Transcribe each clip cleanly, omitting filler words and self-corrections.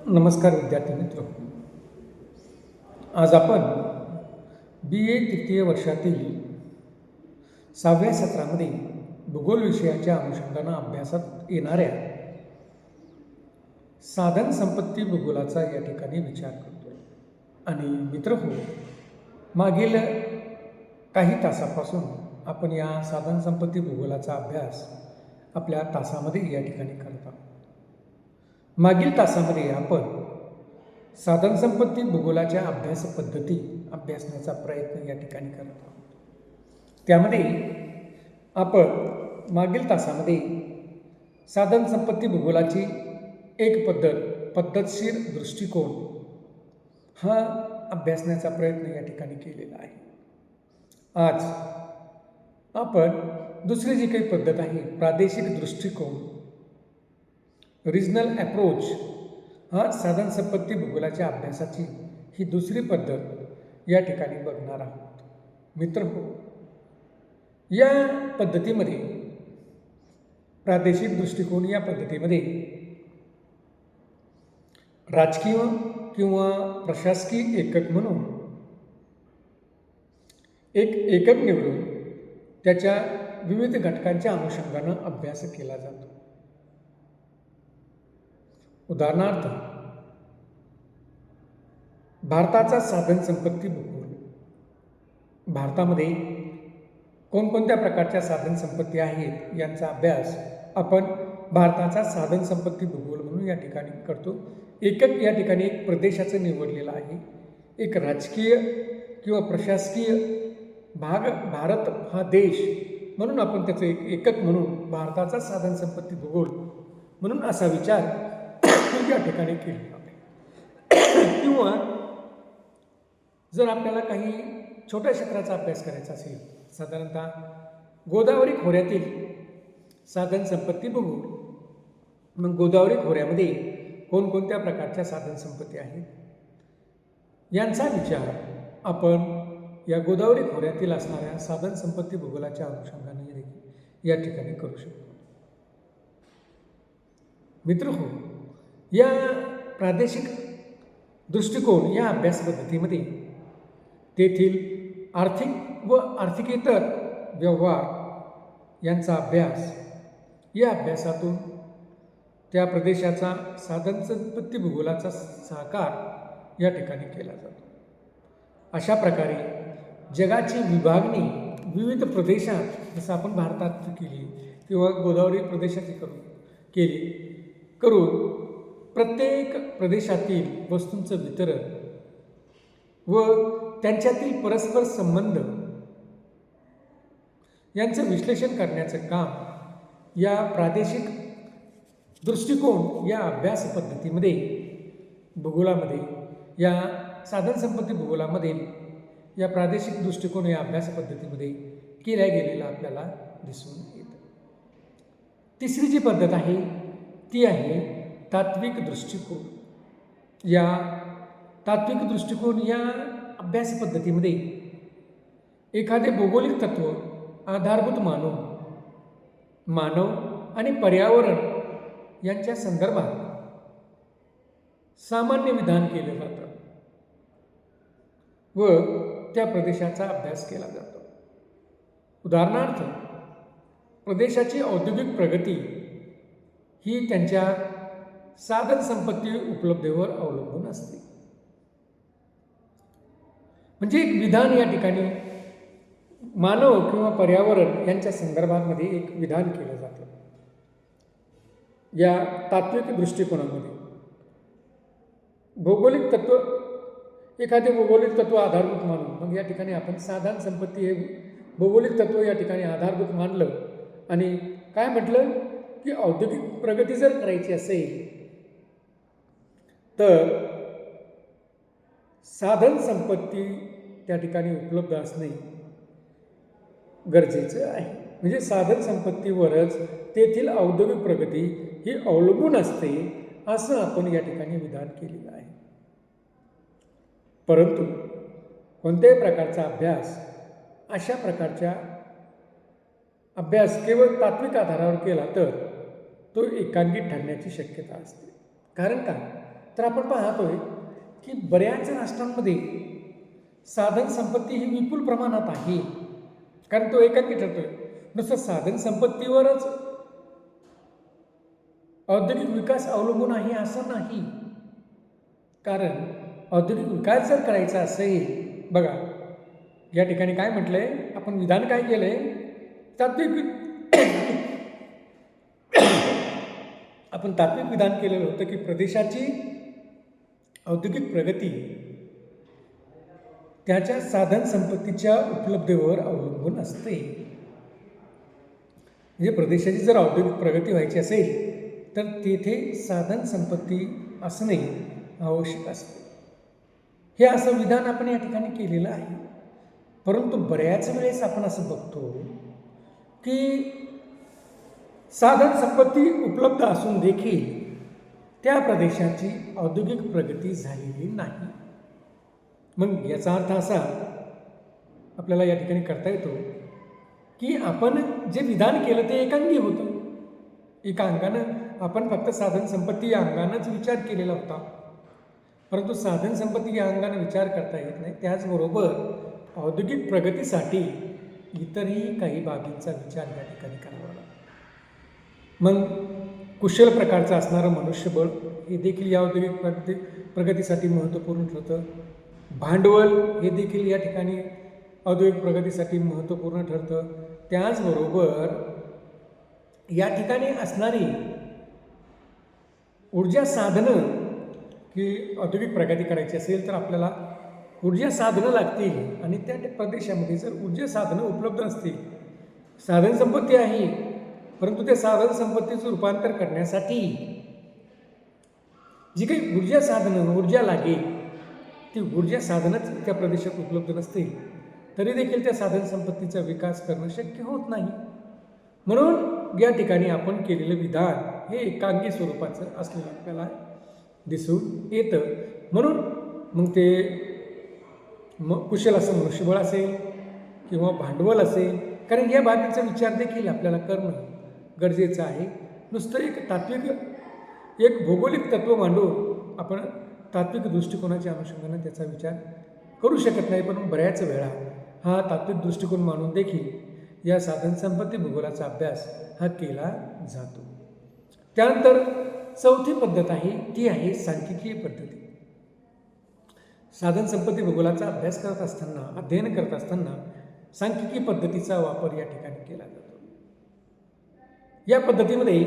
नमस्कार विद्यार्थी मित्र. आज आपण BA तृतीय वर्षातील 6व्या सत्रामध्ये भूगोल विषयाच्या अनुषंगानं अभ्यासात येणाऱ्या साधन संपत्ती भूगोलाचा या ठिकाणी विचार करतोय. आणि मित्र हो, मागील काही तासापासून आपण या साधन संपत्ती भूगोलाचा अभ्यास आपल्या तासामध्ये या ठिकाणी करत आहोत. मागील तासामध्ये आपण साधन संपत्ती भूगोलाच्या अभ्यास पद्धती अभ्यासण्याचा प्रयत्न या ठिकाणी करत आहोत. त्यामध्ये आपण मागील तासामध्ये साधन संपत्ती भूगोलाची एक पद्धतशीर दृष्टिकोन हा अभ्यासण्याचा प्रयत्न या ठिकाणी केलेला आहे. आज आपण दुसरी जी काही पद्धत आहे, प्रादेशिक दृष्टिकोन, रिजनल अप्रोच, हा साधन संपत्ती भूगोलाच्या अभ्यासाची ही दुसरी पद्धत या ठिकाणी बघणार आहोत. मित्र हो, या पद्धतीमध्ये प्रादेशिक दृष्टिकोन या पद्धतीमध्ये राजकीय किंवा प्रशासकीय एकक म्हणून एक एकक निवडून त्याच्या विविध घटकांच्या अनुषंगानं अभ्यास केला जातो. उदाहरणार्थ, भारताचा साधन संपत्ती भूगोल. भारतामध्ये कोणकोणत्या प्रकारच्या साधन संपत्ती आहेत यांचा अभ्यास आपण भारताचा साधन संपत्ती भूगोल म्हणून या ठिकाणी करतो. एकक या ठिकाणी एक प्रदेशाचं निवडलेलं आहे. एक राजकीय किंवा प्रशासकीय भाग, भारत हा देश म्हणून आपण त्याचं एक एकक म्हणून भारताचा साधन संपत्ती भूगोल म्हणून असा विचार या ठिकाणी केला आहे. किंवा जर आपल्याला काही छोट्या क्षेत्राचा अभ्यास करायचा असेल, साधारणतः गोदावरी खोऱ्यातील साधन संपत्ती भूगोल, मग गोदावरी खोऱ्यामध्ये कोणकोणत्या प्रकारच्या साधन संपत्ती आहेत यांचा विचार आपण या गोदावरी खोऱ्यातील असणाऱ्या साधन संपत्ती भूगोलाच्या अनुषंगाने या ठिकाणी करू शकतो. मित्र हो, या प्रादेशिक दृष्टिकोन या अभ्यास पद्धतीमध्ये तेथील आर्थिक व आर्थिकेतर व्यवहार यांचा अभ्यास, या अभ्यासातून त्या प्रदेशाचा साधन संपत्ती भूगोलाचा साकार या ठिकाणी केला जातो. अशा प्रकारे जगाची विभागणी विविध प्रदेशात, जसं आपण भारतात केली किंवा गोदावरी प्रदेशाची करून प्रत्येक प्रदेशातील वस्तूंचं वितरण व त्यांच्यातील परस्पर संबंध यांचं विश्लेषण करण्याचं काम या प्रादेशिक दृष्टिकोन या अभ्यास पद्धतीमध्ये भूगोलामध्ये, या साधन संपत्ती भूगोलामध्ये या प्रादेशिक दृष्टिकोन या अभ्यास पद्धतीमध्ये केल्या गेलेला आपल्याला दिसून येतं. तिसरी जी पद्धत आहे ती आहे तात्विक दृष्टिकोन. या तात्विक दृष्टिकोन या अभ्यास पद्धतीमध्ये एखादे भौगोलिक तत्व आधारभूत मानव आणि पर्यावरण यांच्या संदर्भात सामान्य विधान केलं जातं व त्या प्रदेशाचा अभ्यास केला जातो. उदाहरणार्थ, प्रदेशाची औद्योगिक प्रगती ही त्यांच्या साधन संपत्ती उपलब्धतेवर अवलंबून असते. म्हणजे एक विधान या ठिकाणी मानव किंवा पर्यावरण यांच्या संदर्भामध्ये एक विधान केलं जातं. या तात्विक दृष्टिकोनामध्ये भौगोलिक तत्व, एखादे भौगोलिक तत्व आधारभूत मानून, मग या ठिकाणी आपण साधन संपत्ती हे भौगोलिक तत्व या ठिकाणी आधारभूत मानलं आणि काय म्हटलं की औद्योगिक प्रगती जर करायची असेल तर साधन संपत्ती त्या ठिकाणी उपलब्ध असणे गरजेचं आहे. म्हणजे साधन संपत्तीवरच तेथील औद्योगिक प्रगती ही अवलंबून असते, असं आपण या ठिकाणी विधान केलेलं आहे. परंतु कोणत्याही प्रकारचा अभ्यास अशा प्रकारच्या अभ्यास केवळ तात्विक आधारावर केला तर तो एकांगी ठरण्याची शक्यता असते. कारण काय, तर आपण पाहतोय की बऱ्याच राष्ट्रांमध्ये साधन संपत्ती ही विपुल प्रमाणात आहे, कारण तो एकाकी ठरतोय. नुसतं साधन संपत्तीवरच औद्योगिक विकास अवलंबून आहे असं नाही. कारण औद्योगिक विकास जर करायचा असेल, बघा या ठिकाणी काय म्हटलंय, आपण विधान काय केलंय, तात्विक आपण तात्विक विधान केलेलं होतं की प्रदेशाची औद्योगिक प्रगती त्याच्या साधन संपत्तीच्या उपलब्धतेवर अवलंबून असते. म्हणजे प्रदेशाची जर औद्योगिक प्रगती व्हायची असेल तर तेथे साधन संपत्ती असणे आवश्यक असते. हे असं विधान आपण या ठिकाणी केलेलं आहे. परंतु बऱ्याच वेळेस आपण असं बघतो की साधन संपत्ती उपलब्ध असून देखील त्या प्रदेशाची औद्योगिक प्रगती झालेली नाही. मग याचा अर्थ असा आपल्याला या ठिकाणी करता येतो की आपण जे विधान केलं ते एकांगी होतं. एका अंगानं आपण फक्त साधन संपत्ती या अंगानंच विचार केलेला होता, परंतु साधन संपत्ती या अंगानं विचार करता येत नाही. त्याचबरोबर औद्योगिक प्रगतीसाठी इतरही काही बाबींचा विचार या ठिकाणी करावा लागतो. मग कुशल प्रकारचं असणारं मनुष्यबळ हे देखील या औद्योगिक प्रगतीसाठी महत्त्वपूर्ण ठरतं. भांडवल हे देखील या ठिकाणी औद्योगिक प्रगतीसाठी महत्त्वपूर्ण ठरतं. त्याचबरोबर या ठिकाणी असणारी ऊर्जा साधनं, की औद्योगिक प्रगती करायची असेल तर आपल्याला ऊर्जा साधनं लागतील, आणि त्या प्रदेशामध्ये जर ऊर्जा साधनं उपलब्ध नसतील, साधन संपत्ती आहे परंतु त्या साधन संपत्तीचं रूपांतर करण्यासाठी जी काही ऊर्जा साधनं ऊर्जा लागेल ती ऊर्जा साधनच त्या प्रदेशात उपलब्ध नसतील तरी देखील त्या साधन संपत्तीचा विकास करणं शक्य होत नाही. म्हणून या ठिकाणी आपण केलेलं विधान हे एकांगी स्वरूपाचं असलेलं आपल्याला दिसून येतं. म्हणून मग ते कुशल असं मनुष्यबळ असेल किंवा भांडवल असेल, कारण या बाबींचा विचार देखील आपल्याला करणं गरजेचं आहे. नुसतं एक तात्विक एक भौगोलिक तत्त्व मांडून आपण तात्विक दृष्टिकोनाच्या अनुषंगाने त्याचा विचार करू शकत नाही. पण बऱ्याच वेळा हा तात्विक दृष्टिकोन मानून देखील या साधन संपत्ती भूगोलाचा अभ्यास हा केला जातो. त्यानंतर चौथी पद्धत आहे ती आहे सांख्यिकीय पद्धती. साधन संपत्ती भूगोलाचा अभ्यास करत असताना अध्ययन करत असताना सांख्यिकीय पद्धतीचा वापर या ठिकाणी केला जातो. या पद्धतीमध्ये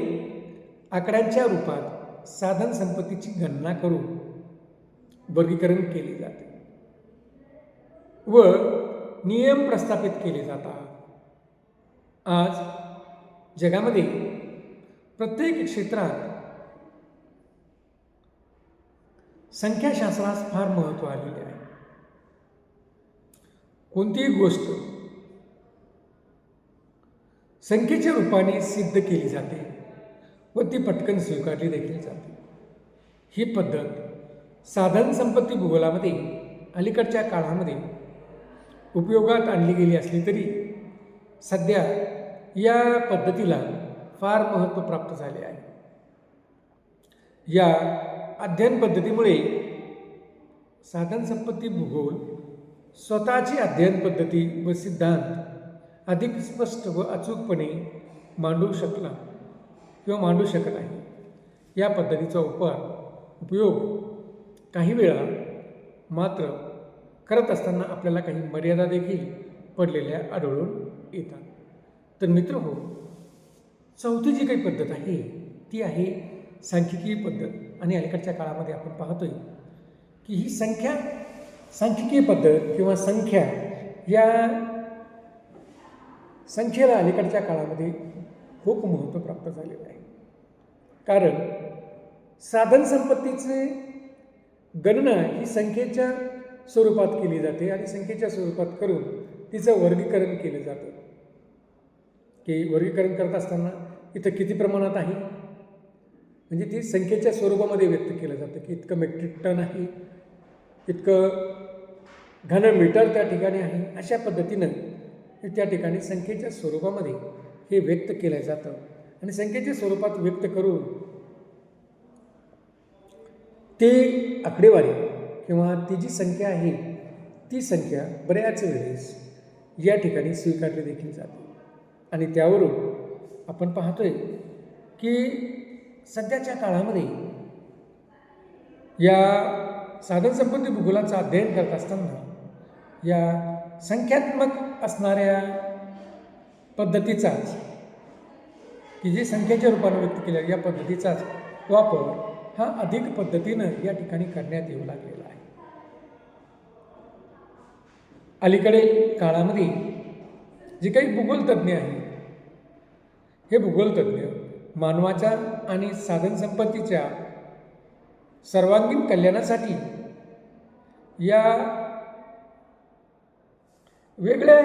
आकड्यांच्या रूपात साधन संपत्तीची गणना करून वर्गीकरण केले जाते व नियम प्रस्थापित केले जातात. आज जगामध्ये प्रत्येक क्षेत्रात संख्याशास्त्रास फार महत्त्व आलेले आहे. कोणतीही गोष्ट संख्येच्या रूपाने सिद्ध केली जाते व ती पटकन स्वीकारली देखील जाते. ही पद्धत साधन संपत्ती भूगोलामध्ये अलीकडच्या काळामध्ये उपयोगात आणली गेली असली तरी सध्या या पद्धतीला फार महत्त्व प्राप्त झाले आहे. या अध्ययन पद्धतीमुळे साधन संपत्ती भूगोल स्वतःची अध्ययन पद्धती व सिद्धांत अधिक स्पष्ट व अचूकपणे मांडू शकला किंवा मांडू शकत आहे. या पद्धतीचा उपयोग काही वेळा मात्र करत असताना आपल्याला काही मर्यादा देखील पडलेल्या आढळून येतात. तर मित्रहो, चौथी जी काही पद्धत आहे ती आहे सांख्यिकीय पद्धत. आणि अलीकडच्या काळामध्ये आपण पाहतोय की ही सांख्यिकीय पद्धत किंवा संख्या या संख्येला अलीकडच्या काळामध्ये खूप महत्त्व प्राप्त झालेलं आहे. कारण साधन संपत्तीचे गणना ही संख्येच्या स्वरूपात केली जाते आणि संख्येच्या स्वरूपात करून तिचं वर्गीकरण केलं जातं. की वर्गीकरण करत असताना इथं किती प्रमाणात आहे म्हणजे ती संख्येच्या स्वरूपामध्ये व्यक्त केलं जातं की इतकं मेट्रिक टन आहे, इतकं घनमीटर त्या ठिकाणी आहे. अशा पद्धतीनं त्या ठिकाणी संख्येच्या स्वरूपामध्ये हे व्यक्त केलं जातं आणि संख्येच्या स्वरूपात व्यक्त करून ते आकडेवारी किंवा ती जी संख्या आहे ती संख्या बऱ्याच वेळेस या ठिकाणी स्वीकारली देखील जाते. आणि त्यावरून आपण पाहतोय की सध्याच्या काळामध्ये या साधनसंपत्ती भूगोलाचं अध्ययन करत असताना या संख्यात्मक असणाऱ्या पद्धतीचाच की जे संख्येच्या रूपाने व्यक्त केल्या या पद्धतीचाच वापर हा अधिक पद्धतीनं या ठिकाणी करण्यात येऊ लागलेला आहे. अलीकडे काळामध्ये जे काही भूगोलतज्ञ आहेत हे भूगोलतज्ञ मानवाच्या आणि साधनसंपत्तीच्या सर्वांगीण कल्याणासाठी या वेगळ्या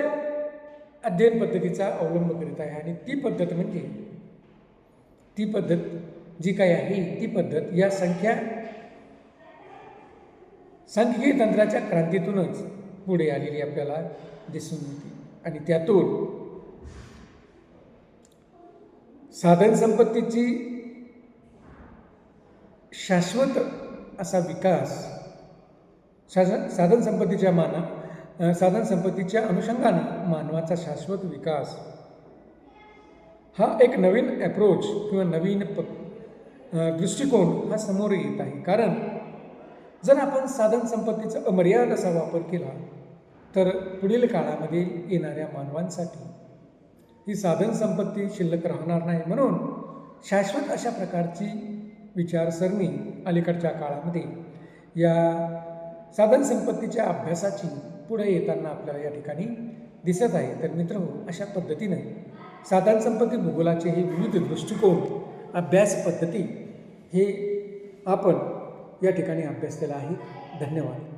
अध्ययन पद्धतीचा अवलंब करीत आहे. आणि ती पद्धत म्हणजे ती पद्धत जी काही आहे ती पद्धत या सांख्यिकी तंत्राच्या क्रांतीतूनच पुढे आलेली आपल्याला दिसून येते. आणि त्यातून साधनसंपत्तीची शाश्वत असा विकास साधनसंपत्तीच्या अनुषंगानं मानवाचा शाश्वत विकास हा एक नवीन अप्रोच किंवा नवीन दृष्टिकोन हा समोर येत आहे. कारण जर आपण साधनसंपत्तीचा अमर्याद असा वापर केला तर पुढील काळामध्ये येणाऱ्या मानवांसाठी ही साधनसंपत्ती शिल्लक राहणार नाही. म्हणून शाश्वत अशा प्रकारची विचारसरणी अलीकडच्या काळामध्ये या साधनसंपत्तीच्या अभ्यासाची पुढे येताना आपल्याला या ठिकाणी दिसत आहे. तर मित्रहो, अशा पद्धतीने साधनसंपत्ती भूगोलाचे हे विविध दृष्टिकोन अभ्यास पद्धती हे आपण या ठिकाणी अभ्यासलेला आहे. धन्यवाद.